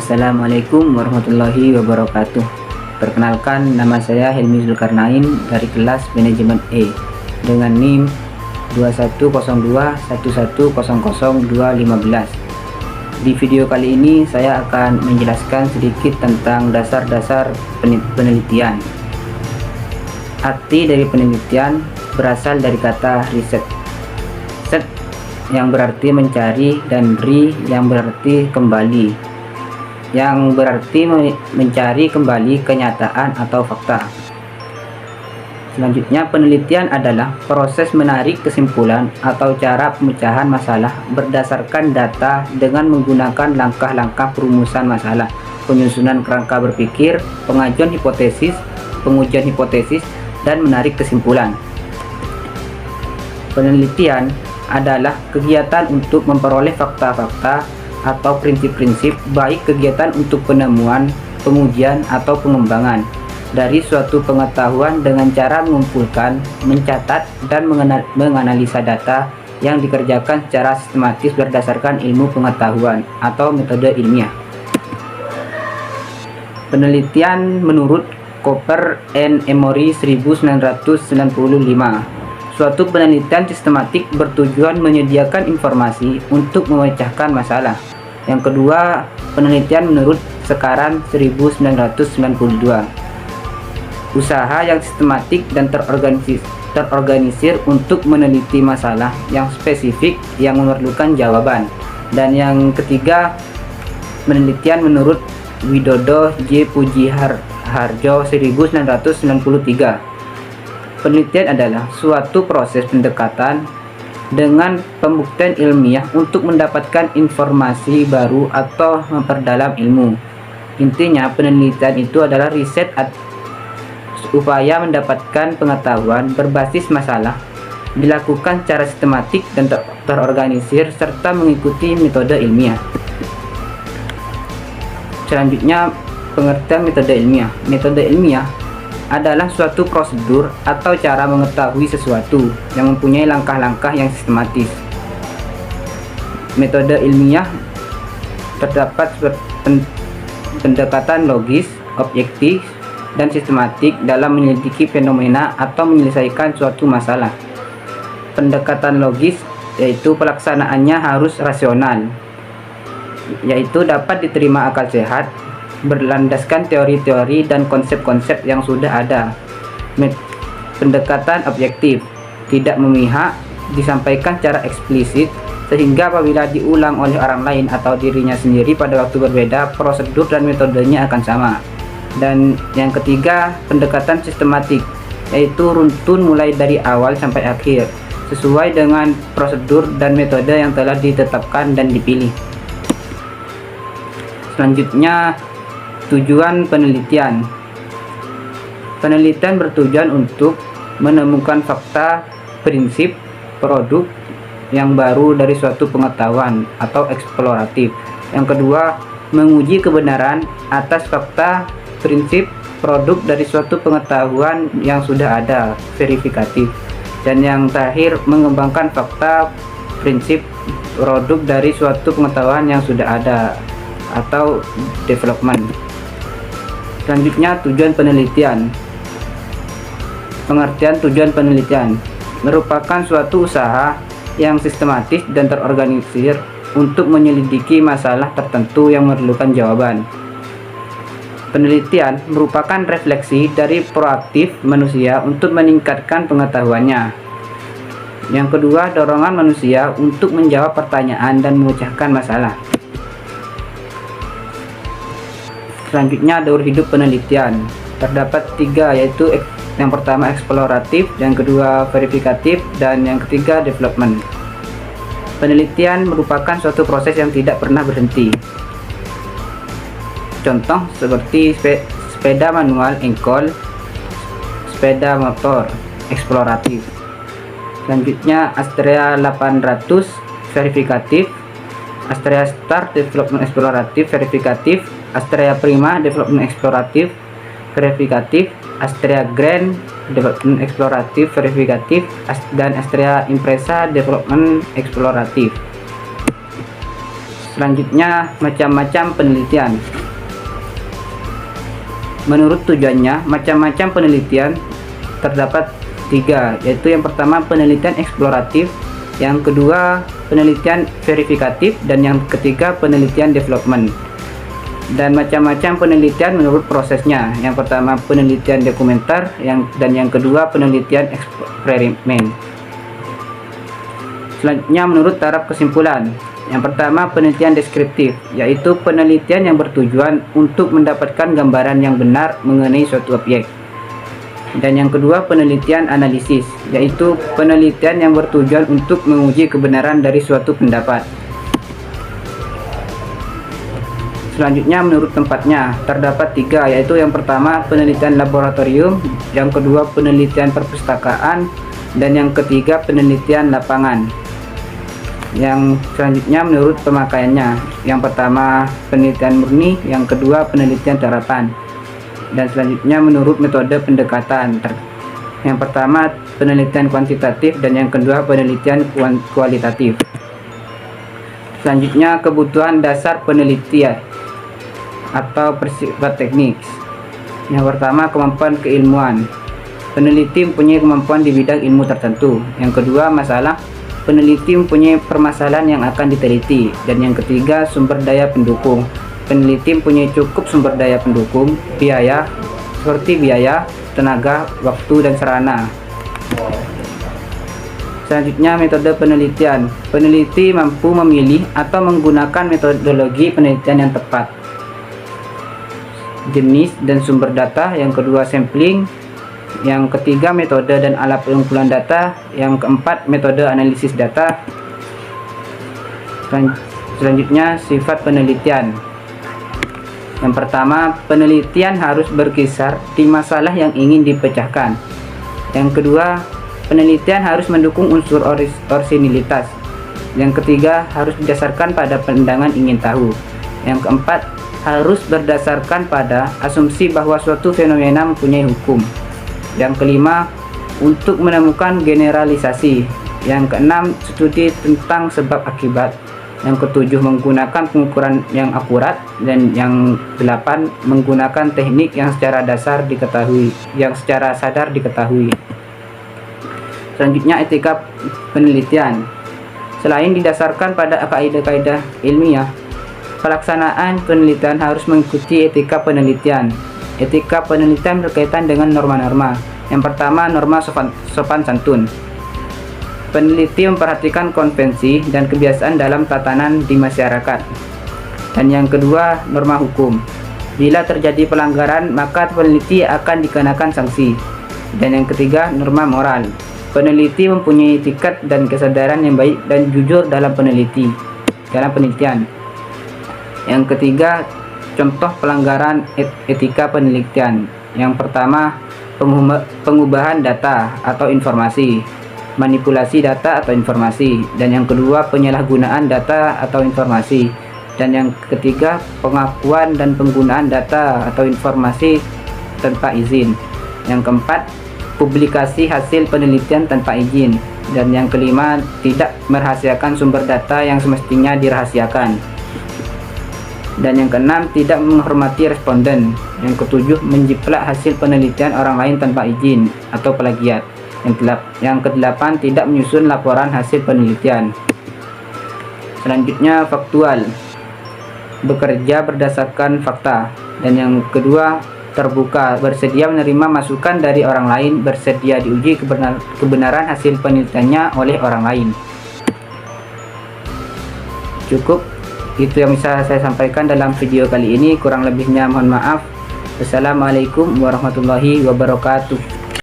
Assalamualaikum warahmatullahi wabarakatuh. Perkenalkan, nama saya Helmi Zulkarnain dari kelas Manajemen E dengan NIM 210211000215. Di video kali ini saya akan menjelaskan sedikit tentang dasar-dasar penelitian. Arti dari penelitian berasal dari kata riset. Set yang berarti mencari dan ri yang berarti kembali, yang berarti mencari kembali kenyataan atau fakta. Selanjutnya, penelitian adalah proses menarik kesimpulan atau cara pemecahan masalah berdasarkan data dengan menggunakan langkah-langkah perumusan masalah, penyusunan kerangka berpikir, pengajuan hipotesis, pengujian hipotesis, dan menarik kesimpulan. Penelitian adalah kegiatan untuk memperoleh fakta-fakta atau prinsip-prinsip, baik kegiatan untuk penemuan, pengujian, atau pengembangan dari suatu pengetahuan dengan cara mengumpulkan, mencatat, dan menganalisa data yang dikerjakan secara sistematis berdasarkan ilmu pengetahuan atau metode ilmiah. Penelitian menurut Cooper and Emory 1995. Suatu penelitian sistematik bertujuan menyediakan informasi untuk memecahkan masalah. Yang kedua, penelitian menurut Sekaran 1992. Usaha yang sistematik dan terorganisir untuk meneliti masalah yang spesifik yang memerlukan jawaban. Dan yang ketiga, penelitian menurut Widodo J. Pujiharjo 1993. Penelitian adalah suatu proses pendekatan dengan pembuktian ilmiah untuk mendapatkan informasi baru atau memperdalam ilmu. Intinya, penelitian itu adalah riset upaya mendapatkan pengetahuan berbasis masalah, dilakukan secara sistematik dan terorganisir serta mengikuti metode ilmiah. Selanjutnya, pengertian metode ilmiah. Metode ilmiah adalah suatu prosedur atau cara mengetahui sesuatu yang mempunyai langkah-langkah yang sistematis. Metode ilmiah terdapat pendekatan logis, objektif, dan sistematik dalam menyelidiki fenomena atau menyelesaikan suatu masalah. Pendekatan logis yaitu pelaksanaannya harus rasional, yaitu dapat diterima akal sehat, berlandaskan teori-teori dan konsep-konsep yang sudah ada. Pendekatan objektif tidak memihak, disampaikan secara eksplisit sehingga apabila diulang oleh orang lain atau dirinya sendiri pada waktu berbeda, prosedur dan metodenya akan sama. Dan yang ketiga, pendekatan sistematik, yaitu runtun mulai dari awal sampai akhir sesuai dengan prosedur dan metode yang telah ditetapkan dan dipilih. Selanjutnya, tujuan penelitian. Penelitian bertujuan untuk menemukan fakta, prinsip, produk yang baru dari suatu pengetahuan atau eksploratif. Yang kedua, menguji kebenaran atas fakta, prinsip, produk dari suatu pengetahuan yang sudah ada, verifikatif. Dan yang terakhir, mengembangkan fakta, prinsip, produk dari suatu pengetahuan yang sudah ada atau development. Selanjutnya, tujuan penelitian. Pengertian tujuan penelitian merupakan suatu usaha yang sistematis dan terorganisir untuk menyelidiki masalah tertentu yang memerlukan jawaban. Penelitian merupakan refleksi dari proaktif manusia untuk meningkatkan pengetahuannya. Yang kedua, dorongan manusia untuk menjawab pertanyaan dan memecahkan masalah. Selanjutnya, daur hidup penelitian. Terdapat tiga, yaitu yang pertama eksploratif, yang kedua verifikatif, dan yang ketiga development. Penelitian merupakan suatu proses yang tidak pernah berhenti. Contoh seperti sepeda manual engkol, sepeda motor eksploratif. Selanjutnya, Astrea 800 verifikatif, Astrea Star development eksploratif verifikatif, Astrea Prima development eksploratif verifikatif, Astrea Grand development eksploratif verifikatif, dan Astrea Impresa development eksploratif. Selanjutnya, macam-macam penelitian. Menurut tujuannya, macam-macam penelitian terdapat 3, yaitu yang pertama penelitian eksploratif, yang kedua penelitian verifikatif, dan yang ketiga penelitian development. Dan macam-macam penelitian menurut prosesnya. Yang pertama penelitian dokumenter, dan yang kedua penelitian eksperimen. Selanjutnya menurut taraf kesimpulan. Yang pertama penelitian deskriptif, yaitu penelitian yang bertujuan untuk mendapatkan gambaran yang benar mengenai suatu objek. Dan yang kedua penelitian analisis, yaitu penelitian yang bertujuan untuk menguji kebenaran dari suatu pendapat. Selanjutnya menurut tempatnya terdapat 3, yaitu yang pertama penelitian laboratorium, yang kedua penelitian perpustakaan, dan yang ketiga penelitian lapangan. Yang selanjutnya menurut pemakaiannya, yang pertama penelitian murni, yang kedua penelitian terapan, dan selanjutnya menurut metode pendekatan. Yang pertama penelitian kuantitatif, dan yang kedua penelitian kualitatif. Selanjutnya kebutuhan dasar penelitian atau bersifat teknik. Yang pertama kemampuan keilmuan. Peneliti mempunyai kemampuan di bidang ilmu tertentu. Yang kedua masalah. Peneliti mempunyai permasalahan yang akan diteliti. Dan yang ketiga sumber daya pendukung. Peneliti mempunyai cukup sumber daya pendukung, biaya, seperti biaya, tenaga, waktu, dan sarana. Selanjutnya metode penelitian. Peneliti mampu memilih atau menggunakan metodologi penelitian yang tepat. Jenis dan sumber data. Yang kedua sampling. Yang ketiga metode dan alat pengumpulan data. Yang keempat metode analisis data. Selanjutnya sifat penelitian. Yang pertama, penelitian harus berkisar di masalah yang ingin dipecahkan. Yang kedua, penelitian harus mendukung unsur orisinilitas. Yang ketiga, harus didasarkan pada pandangan ingin tahu. Yang keempat, harus berdasarkan pada asumsi bahwa suatu fenomena mempunyai hukum. Yang kelima, untuk menemukan generalisasi. Yang keenam, studi tentang sebab akibat. Yang ketujuh, menggunakan pengukuran yang akurat. Dan yang delapan, menggunakan teknik yang secara sadar diketahui. Selanjutnya etika penelitian. Selain didasarkan pada kaidah-kaidah ilmiah, pelaksanaan penelitian harus mengikuti etika penelitian. Etika penelitian berkaitan dengan norma-norma. Yang pertama, norma sopan santun. Peneliti memperhatikan konvensi dan kebiasaan dalam tatanan di masyarakat. Dan yang kedua, norma hukum. Bila terjadi pelanggaran, maka peneliti akan dikenakan sanksi. Dan yang ketiga, norma moral. Peneliti mempunyai etikat dan kesadaran yang baik dan jujur dalam penelitian. Yang ketiga, contoh pelanggaran etika penelitian. Yang pertama, pengubahan data atau informasi, manipulasi data atau informasi, dan yang kedua penyalahgunaan data atau informasi, dan yang ketiga pengakuan dan penggunaan data atau informasi tanpa izin. Yang keempat, publikasi hasil penelitian tanpa izin, dan yang kelima tidak merahasiakan sumber data yang semestinya dirahasiakan. Dan yang keenam, tidak menghormati responden. Yang ketujuh, menjiplak hasil penelitian orang lain tanpa izin atau plagiat. Yang kedelapan, tidak menyusun laporan hasil penelitian. Selanjutnya faktual, bekerja berdasarkan fakta. Dan yang kedua, terbuka, bersedia menerima masukan dari orang lain, bersedia diuji kebenaran hasil penelitiannya oleh orang lain. Cukup itu yang bisa saya sampaikan dalam video kali ini, kurang lebihnya mohon maaf. Wassalamualaikum warahmatullahi wabarakatuh.